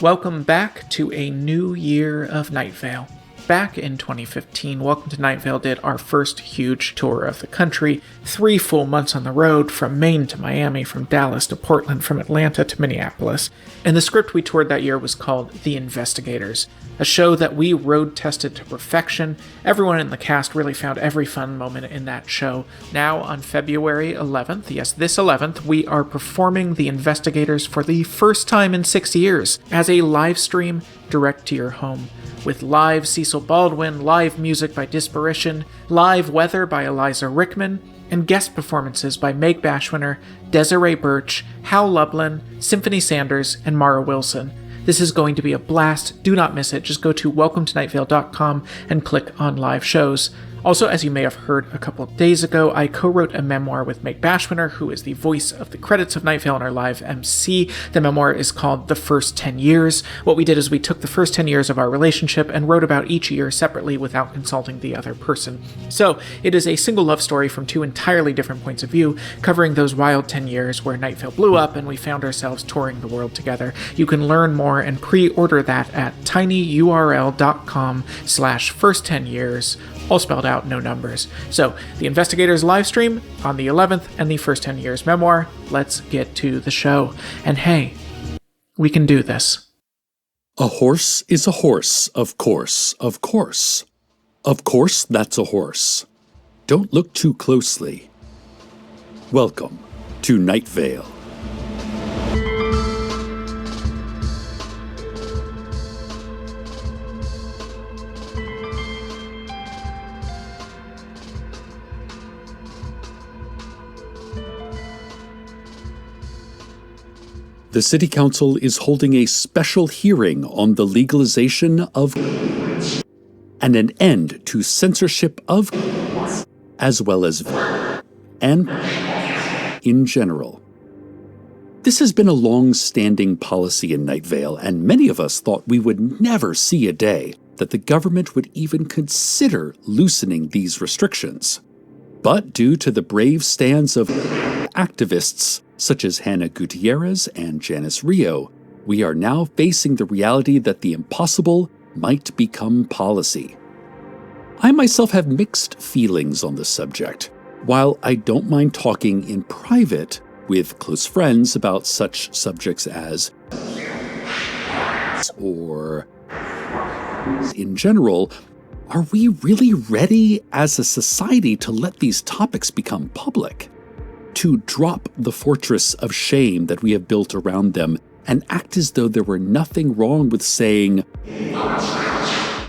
Welcome back to a new year of Night Vale. Back in 2015, Welcome to Night Vale did our first huge tour of the country, 3 full months on the road, from Maine to Miami, from Dallas to Portland, from Atlanta to Minneapolis. And the script we toured that year was called The Investigators, a show that we road tested to perfection. Everyone in the cast really found every fun moment in that show. Now on February 11th, yes, this 11th, we are performing The Investigators for the first time in 6 years as a live stream direct to your home, with live Cecil Baldwin, live music by Disparition, live weather by Eliza Rickman, and guest performances by Meg Bashwiner, Desiree Birch, Hal Lublin, Symphony Sanders, and Mara Wilson. This is going to be a blast. Do not miss it. Just go to welcometonightvale.com and click on live shows. Also, as you may have heard a couple of days ago, I co-wrote a memoir with Meg Bashwiner, who is the voice of the credits of Night Vale and our live MC. The memoir is called The First 10 Years. What we did is we took the first 10 years of our relationship and wrote about each year separately without consulting the other person. So, it is a single love story from 2 entirely different points of view, covering those wild 10 years where Night Vale blew up and we found ourselves touring the world together. You can learn more and pre-order that at tinyurl.com/first10years, all spelled out, no numbers. So, The Investigators live stream on the 11th and the First 10 Years memoir. Let's get to the show. And hey, we can do this. A horse is a horse, of course, of course. Of course, that's a horse. Don't look too closely. Welcome to Night Vale. The City Council is holding a special hearing on the legalization of and an end to censorship of as well as and in general. This has been a long-standing policy in Night Vale, and many of us thought we would never see a day that the government would even consider loosening these restrictions. But due to the brave stands of activists such as Hannah Gutierrez and Janice Rio, we are now facing the reality that the impossible might become policy. I myself have mixed feelings on this subject. While I don't mind talking in private with close friends about such subjects as or in general, are we really ready as a society to let these topics become public? To drop the fortress of shame that we have built around them and act as though there were nothing wrong with saying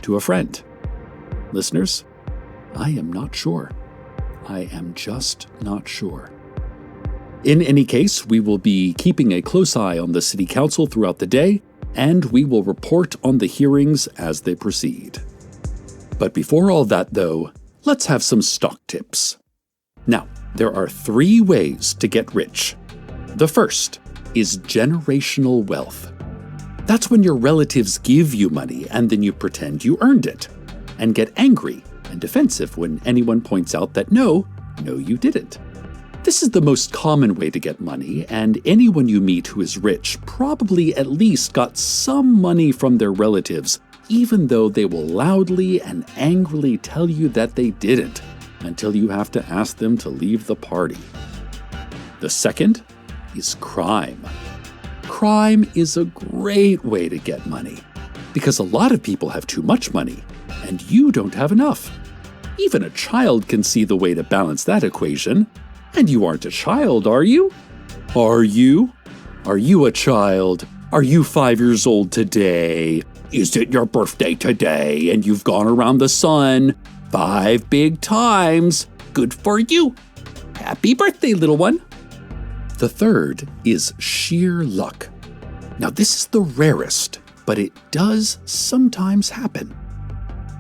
to a friend. Listeners, I am not sure. I am just not sure. In any case, we will be keeping a close eye on the City Council throughout the day, and we will report on the hearings as they proceed. But before all that, though, let's have some stock tips. Now, there are 3 ways to get rich. The first is generational wealth. That's when your relatives give you money and then you pretend you earned it, and get angry and defensive when anyone points out that no, you didn't. This is the most common way to get money, and anyone you meet who is rich probably at least got some money from their relatives, even though they will loudly and angrily tell you that they didn't, until you have to ask them to leave the party. The second is crime. Crime is a great way to get money, because a lot of people have too much money, and you don't have enough. Even a child can see the way to balance that equation. And you aren't a child, are you? Are you? Are you a child? Are you 5 years old today? Is it your birthday today and you've gone around the sun 5 big times? Good for you. Happy birthday, little one. The third is sheer luck. Now, this is the rarest, but it does sometimes happen.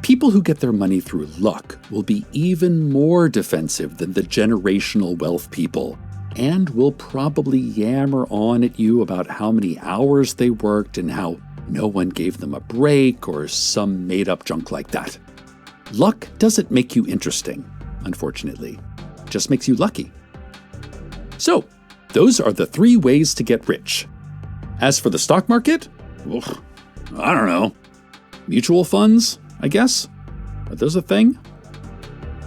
People who get their money through luck will be even more defensive than the generational wealth people, and will probably yammer on at you about how many hours they worked and how no one gave them a break or some made-up junk like that. Luck doesn't make you interesting, unfortunately. It just makes you lucky. So, those are the 3 ways to get rich. As for the stock market, Ugh, I don't know. Mutual funds, I guess? Are those a thing?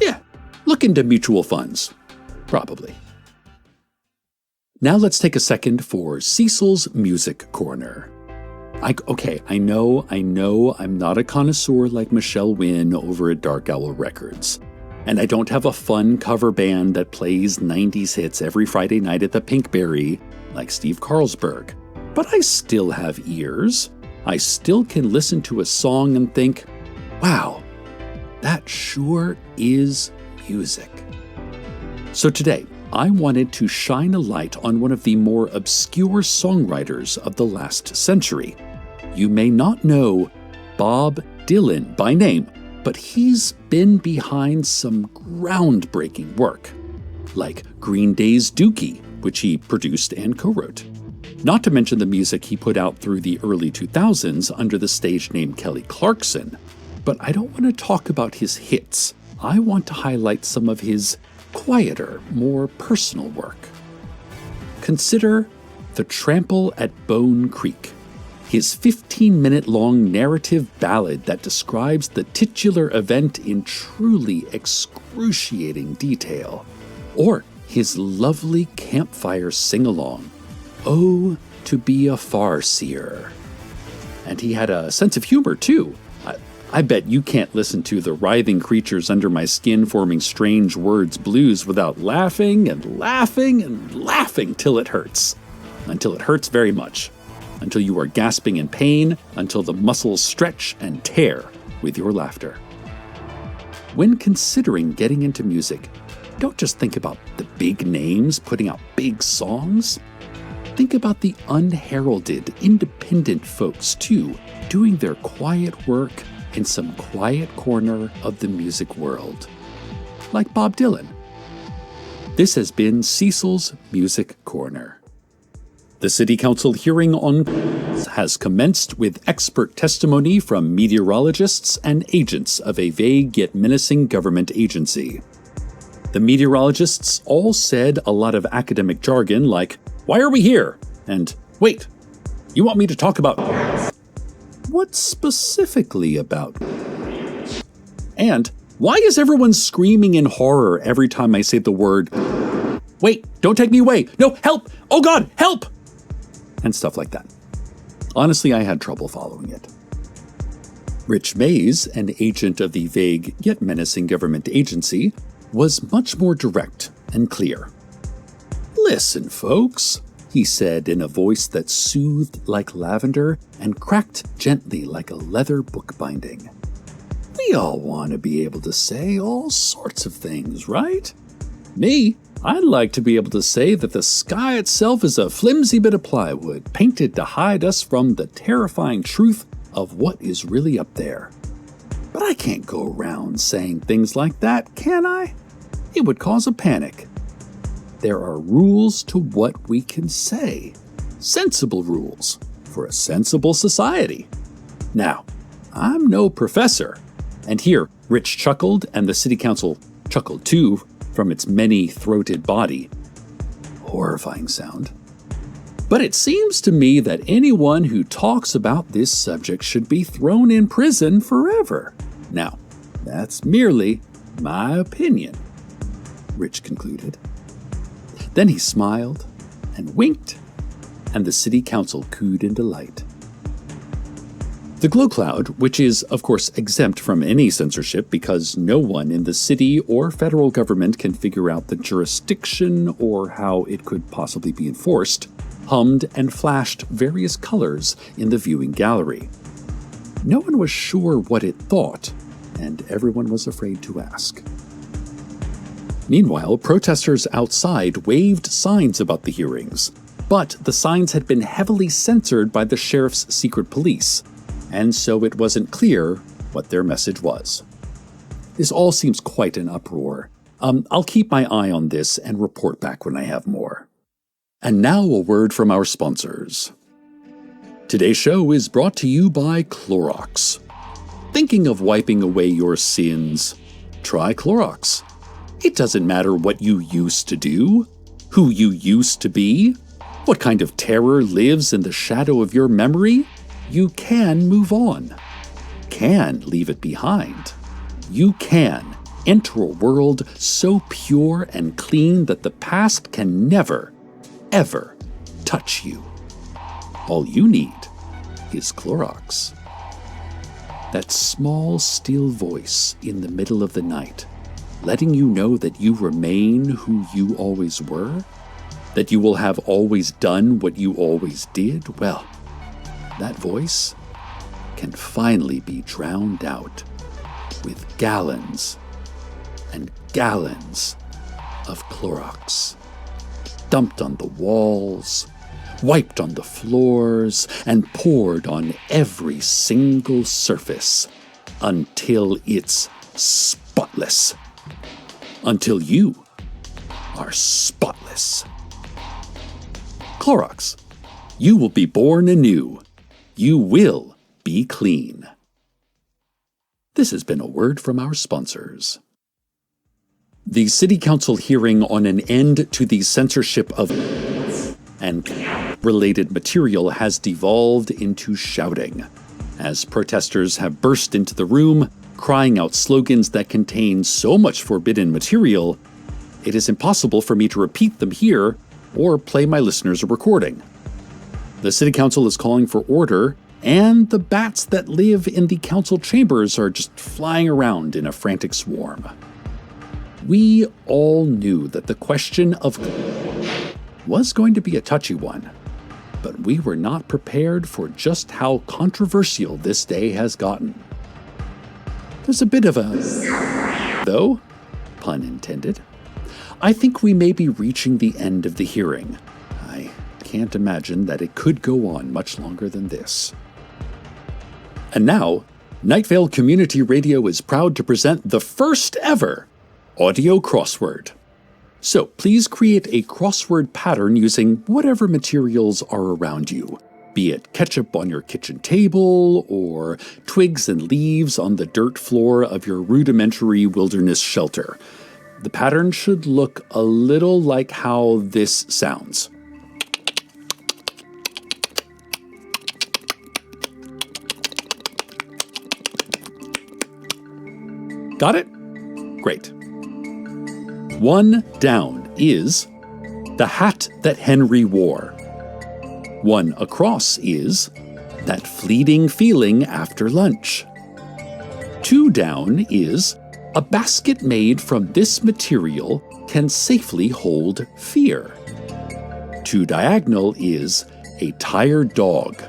Yeah, look into mutual funds. Probably. Now let's take a second for Cecil's Music Corner. I know I'm not a connoisseur like Michelle Wynn over at Dark Owl Records. And I don't have a fun cover band that plays 90s hits every Friday night at the Pinkberry like Steve Carlsberg. But I still have ears. I still can listen to a song and think, wow, that sure is music. So today, I wanted to shine a light on one of the more obscure songwriters of the last century. You may not know Bob Dylan by name, but he's been behind some groundbreaking work, like Green Day's Dookie, which he produced and co-wrote. Not to mention the music he put out through the early 2000s under the stage name Kelly Clarkson. But I don't want to talk about his hits. I want to highlight some of his quieter, more personal work. Consider The Trample at Bone Creek, his 15-minute-long narrative ballad that describes the titular event in truly excruciating detail. Or his lovely campfire sing-along, Oh, to be a Farseer. And he had a sense of humor, too. I bet you can't listen to the writhing creatures under my skin forming strange words blues without laughing and laughing and laughing till it hurts. Until it hurts very much. Until you are gasping in pain, until the muscles stretch and tear with your laughter. When considering getting into music, don't just think about the big names putting out big songs. Think about the unheralded, independent folks, too, doing their quiet work in some quiet corner of the music world. Like Bob Dylan. This has been Cecil's Music Corner. The City Council hearing on has commenced with expert testimony from meteorologists and agents of a vague yet menacing government agency. The meteorologists all said a lot of academic jargon like, "Why are we here?" And, "Wait, you want me to talk about..." What specifically about? And, "Why is everyone screaming in horror every time I say the word, wait, don't take me away, no, help, oh God, help!" And stuff like that. Honestly, I had trouble following it. Rich Mays, an agent of the vague yet menacing government agency, was much more direct and clear. "Listen, folks," he said in a voice that soothed like lavender and cracked gently like a leather bookbinding. "We all want to be able to say all sorts of things, right? Me, I'd like to be able to say that the sky itself is a flimsy bit of plywood painted to hide us from the terrifying truth of what is really up there. But I can't go around saying things like that, can I? It would cause a panic. There are rules to what we can say. Sensible rules for a sensible society. Now, I'm no professor." And here, Rich chuckled, and the city council chuckled too from its many-throated body. Horrifying sound. "But it seems to me that anyone who talks about this subject should be thrown in prison forever. Now, that's merely my opinion," Rich concluded. Then he smiled and winked, and the city council cooed in delight. The Glow Cloud, which is, of course, exempt from any censorship because no one in the city or federal government can figure out the jurisdiction or how it could possibly be enforced, hummed and flashed various colors in the viewing gallery. No one was sure what it thought, and everyone was afraid to ask. Meanwhile, protesters outside waved signs about the hearings, but the signs had been heavily censored by the sheriff's secret police, and so it wasn't clear what their message was. This all seems quite an uproar. I'll keep my eye on this and report back when I have more. And now a word from our sponsors. Today's show is brought to you by Clorox. Thinking of wiping away your sins? Try Clorox. It doesn't matter what you used to do, who you used to be, what kind of terror lives in the shadow of your memory. You can move on. Can leave it behind. You can enter a world so pure and clean that the past can never, ever touch you. All you need is Clorox. That small, still voice in the middle of the night, letting you know that you remain who you always were, that you will have always done what you always did. Well, that voice can finally be drowned out with gallons and gallons of Clorox, dumped on the walls, wiped on the floors, and poured on every single surface until it's spotless. Until you are spotless. Clorox, you will be born anew. You will be clean. This has been a word from our sponsors. The City Council hearing on an end to the censorship of and related material has devolved into shouting, as protesters have burst into the room, crying out slogans that contain so much forbidden material, it is impossible for me to repeat them here or play my listeners a recording. The City Council is calling for order, and the bats that live in the council chambers are just flying around in a frantic swarm. We all knew that the question of was going to be a touchy one, but we were not prepared for just how controversial this day has gotten. There's a bit of a though, pun intended. I think we may be reaching the end of the hearing. I can't imagine that it could go on much longer than this. And now, Night Vale Community Radio is proud to present the first ever audio crossword. So please create a crossword pattern using whatever materials are around you, be it ketchup on your kitchen table or twigs and leaves on the dirt floor of your rudimentary wilderness shelter. The pattern should look a little like how this sounds. Got it? Great. One down is the hat that Henry wore. One across is that fleeting feeling after lunch. Two down is a basket made from this material can safely hold fear. Two diagonal is a tired dog,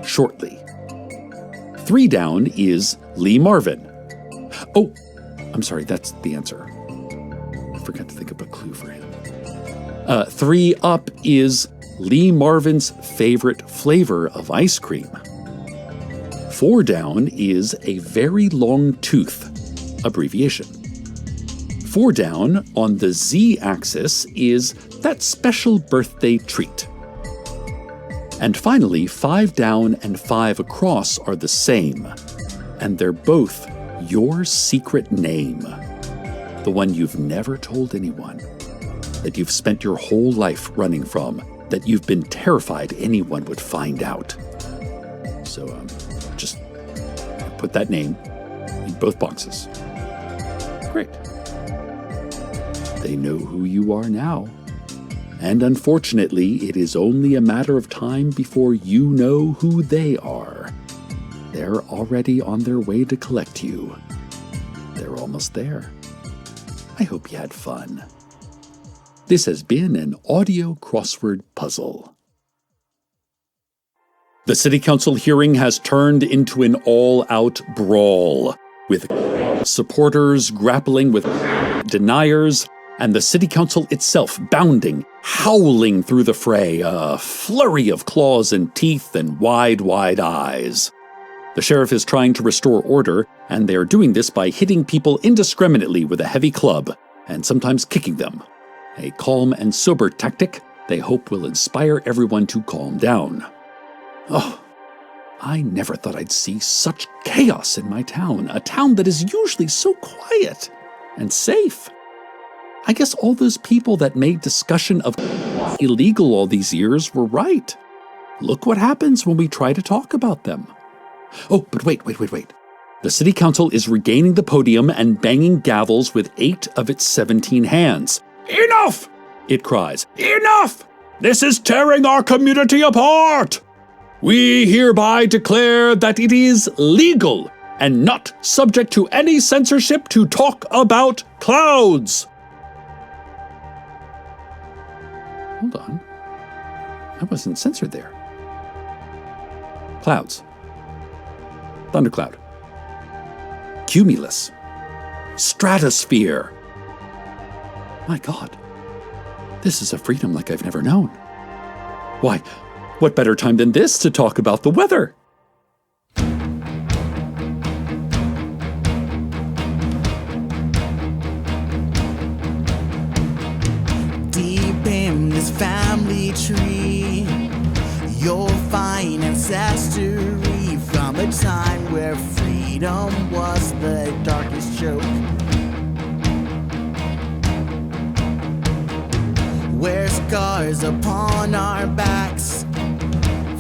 shortly. Three down is Lee Marvin. Oh, I'm sorry, that's the answer. I forgot to think of a clue for him. Three up is Lee Marvin's favorite flavor of ice cream. Four down is a very long tooth, abbreviation. Four down on the Z-axis is that special birthday treat. And finally, 5 down and 5 across are the same, and they're both your secret name. The one you've never told anyone, that you've spent your whole life running from, that you've been terrified anyone would find out. So just put that name in both boxes. Great. They know who you are now. And unfortunately, it is only a matter of time before you know who they are. They're already on their way to collect you. They're almost there. I hope you had fun. This has been an audio crossword puzzle. The City Council hearing has turned into an all-out brawl, with supporters grappling with deniers, and the City Council itself bounding, howling through the fray, a flurry of claws and teeth and wide, wide eyes. The sheriff is trying to restore order, and they are doing this by hitting people indiscriminately with a heavy club, and sometimes kicking them. A calm and sober tactic they hope will inspire everyone to calm down. Oh, I never thought I'd see such chaos in my town, a town that is usually so quiet and safe. I guess all those people that made discussion of illegal all these years were right. Look what happens when we try to talk about them. Oh, but wait. The city council is regaining the podium and banging gavels with 8 of its 17 hands. Enough! It cries. Enough! This is tearing our community apart! We hereby declare that it is legal and not subject to any censorship to talk about clouds. Hold on. I wasn't censored there. Clouds. Thundercloud. Cumulus. Stratosphere. My God. This is a freedom like I've never known. Why, what better time than this to talk about the weather? Deep in this family tree, you'll find ancestry from a time where freedom was the darkest joke. Wear scars upon our backs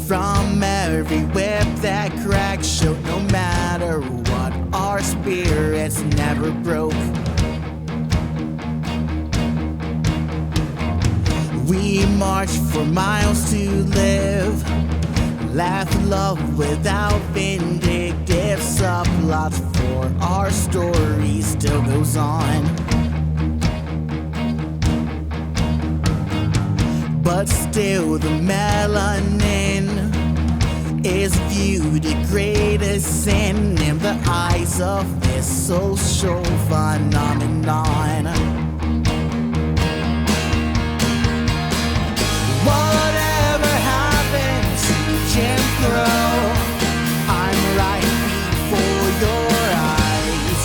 from every whip that cracks. Show no matter what, our spirits never broke. We marched for miles to live, laugh, love without vindictive subplots, for our story still goes on. But still the melanin is viewed a greatest sin in the eyes of this social phenomenon. Whatever happened to Jim Crow? I'm right before your eyes.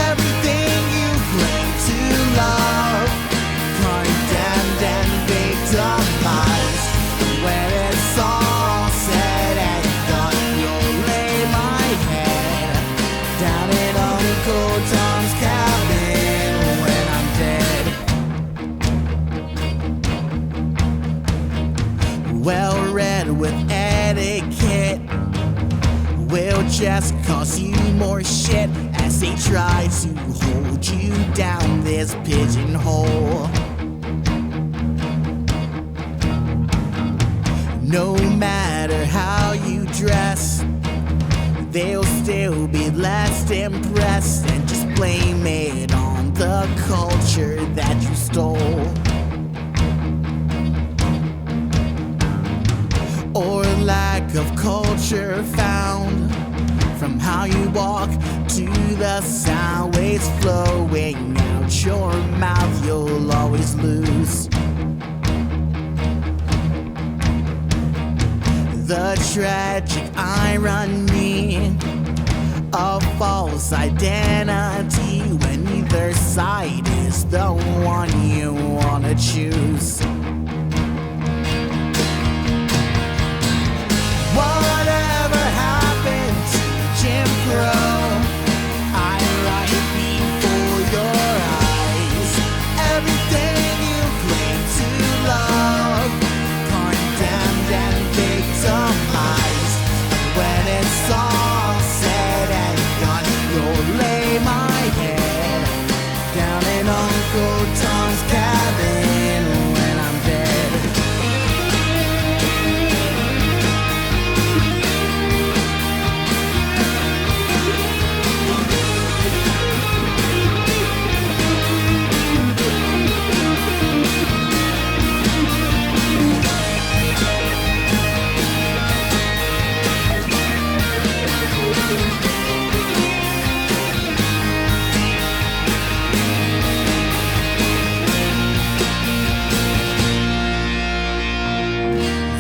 Everything you claim to love, condemned and victimized. When it's all said and done, you'll lay my head down in Uncle Tom's cabin when I'm dead. Well read with etiquette will just cause you more shit as they try to hold you down this pigeonhole. No matter how you dress, they'll still be less impressed and just blame it on the culture that you stole. Or lack of culture found from how you walk to the sound waves flowing out your mouth, you'll always lose. The tragic irony of false identity when neither side is the one you wanna choose. Whatever happened to Jim Crow? I'm right before your eyes. Everything you claim to love, condemned and victimized. When it's all said and done, you'll lay my head down in Uncle Tom's cabin when I'm dead.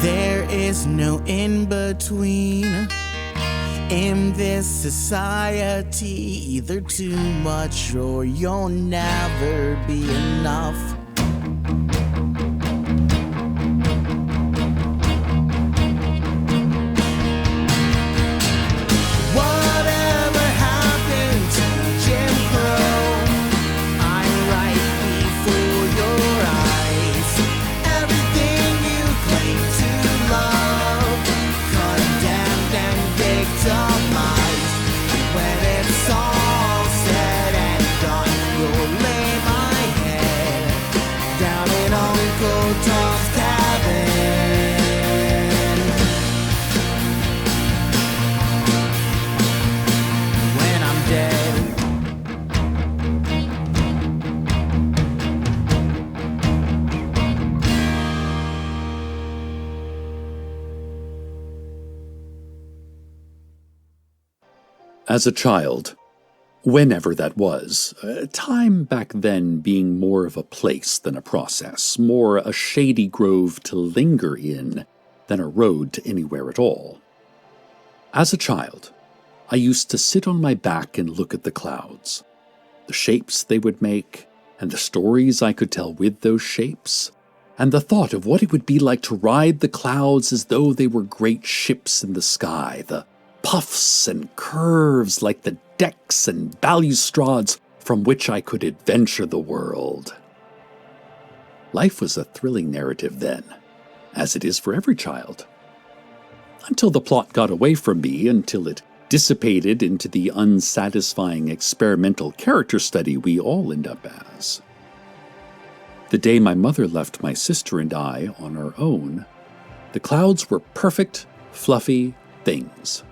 There is no in-between in this society, either too much or you'll never be enough. Whatever happened to Jim Crow? I'm right before your eyes. Everything you claim to love, As a child, whenever that was, time back then being more of a place than a process, more a shady grove to linger in than a road to anywhere at all. As a child, I used to sit on my back and look at the clouds, the shapes they would make, and the stories I could tell with those shapes, and the thought of what it would be like to ride the clouds as though they were great ships in the sky, the puffs and curves like the decks and balustrades from which I could adventure the world. Life was a thrilling narrative then, as it is for every child. Until the plot got away from me, until it dissipated into the unsatisfying experimental character study we all end up as. The day my mother left my sister and I on our own, the clouds were perfect, fluffy things.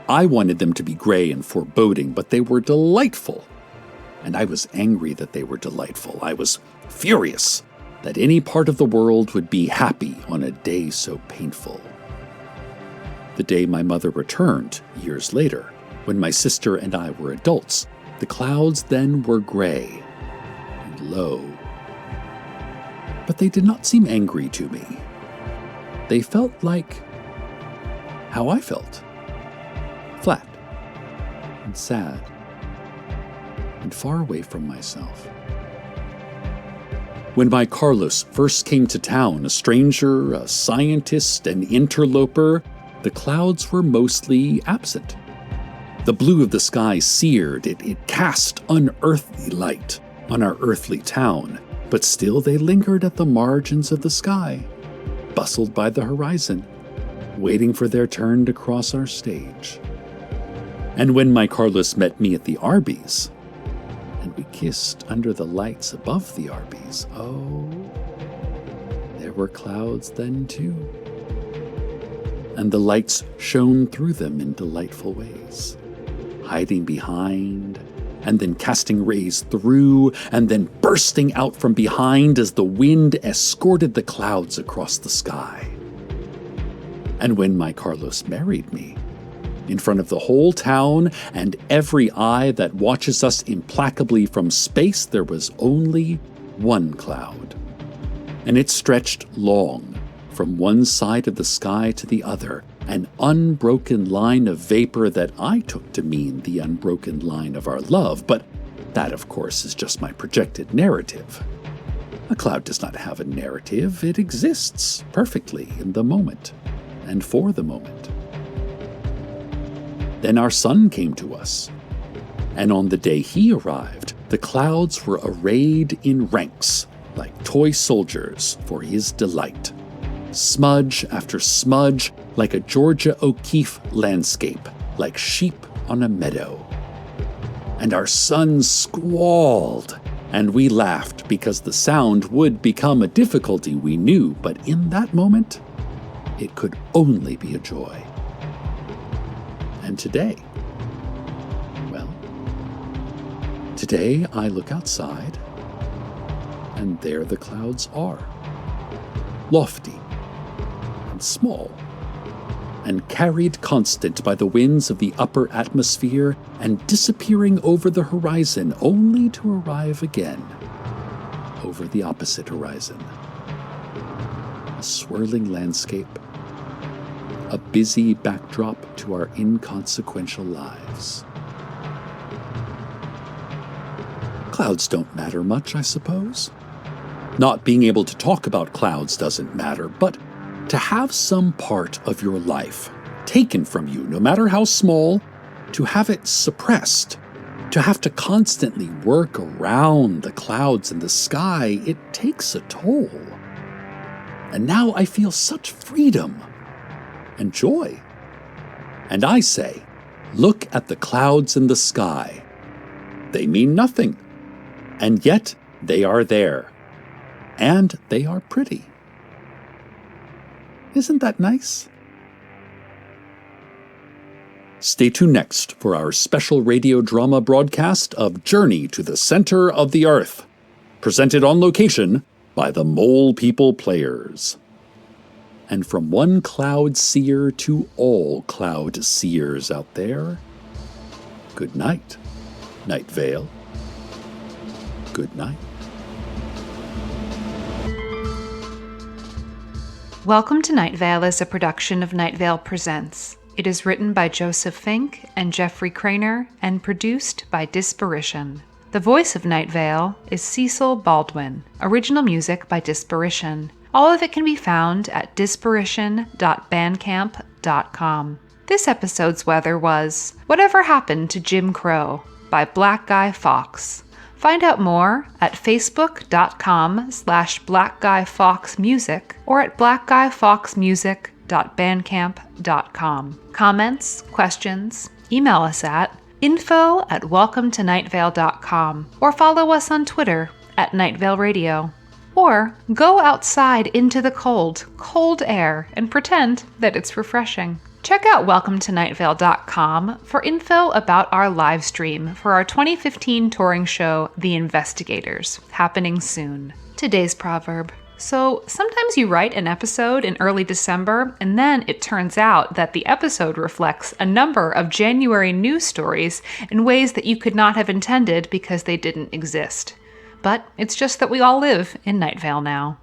I wanted them to be gray and foreboding, but they were delightful. And I was angry that they were delightful. I was furious that any part of the world would be happy on a day so painful. The day my mother returned, years later, when my sister and I were adults, the clouds then were gray and low. But they did not seem angry to me. They felt like how I felt. Flat and sad and far away from myself. When my Carlos first came to town, a stranger, a scientist, an interloper, the clouds were mostly absent. The blue of the sky seared, it cast unearthly light on our earthly town, but still they lingered at the margins of the sky, bustled by the horizon, waiting for their turn to cross our stage. And when my Carlos met me at the Arby's, and we kissed under the lights above the Arby's, oh, there were clouds then too. And the lights shone through them in delightful ways, hiding behind, and then casting rays through, and then bursting out from behind as the wind escorted the clouds across the sky. And when my Carlos married me, in front of the whole town and every eye that watches us implacably from space, there was only one cloud. And it stretched long from one side of the sky to the other, an unbroken line of vapor that I took to mean the unbroken line of our love, but that, of course, is just my projected narrative. A cloud does not have a narrative. It exists perfectly in the moment and for the moment. Then our son came to us, and on the day he arrived, the clouds were arrayed in ranks like toy soldiers for his delight. Smudge after smudge, like a Georgia O'Keeffe landscape, like sheep on a meadow. And our son squalled, and we laughed because the sound would become a difficulty, we knew, but in that moment, it could only be a joy. And today, well, today I look outside, and there the clouds are, lofty, small, and carried constant by the winds of the upper atmosphere and disappearing over the horizon only to arrive again over the opposite horizon. A swirling landscape, a busy backdrop to our inconsequential lives. Clouds don't matter much, I suppose. Not being able to talk about clouds doesn't matter, but to have some part of your life taken from you, no matter how small, to have it suppressed, to have to constantly work around the clouds in the sky, it takes a toll. And now I feel such freedom and joy. And I say, look at the clouds in the sky. They mean nothing, and yet they are there, and they are pretty. Isn't that nice? Stay tuned next for our special radio drama broadcast of Journey to the Center of the Earth, presented on location by the Mole People Players. And from one cloud seer to all cloud seers out there, Good night, Night Vale. Good night. Welcome to Night Vale is a production of Night Vale Presents. It is written by Joseph Fink and Jeffrey Craner and produced by Disparition. The voice of Night Vale is Cecil Baldwin. Original music by Disparition. All of it can be found at disparition.bandcamp.com. This episode's weather was Whatever Happened to Jim Crow by Black Guy Fox. Find out more at facebook.com/blackguyfoxmusic or at blackguyfoxmusic.bandcamp.com. Comments, questions, email us at info@welcometonightvale.com or follow us on Twitter at Night Vale Radio. Or go outside into the cold air and pretend that it's refreshing. Check out welcometonightvale.com for info about our live stream for our 2015 touring show, The Investigators, happening soon. Today's proverb. So sometimes you write an episode in early December, and then it turns out that the episode reflects a number of January news stories in ways that you could not have intended because they didn't exist. But it's just that we all live in Night Vale now.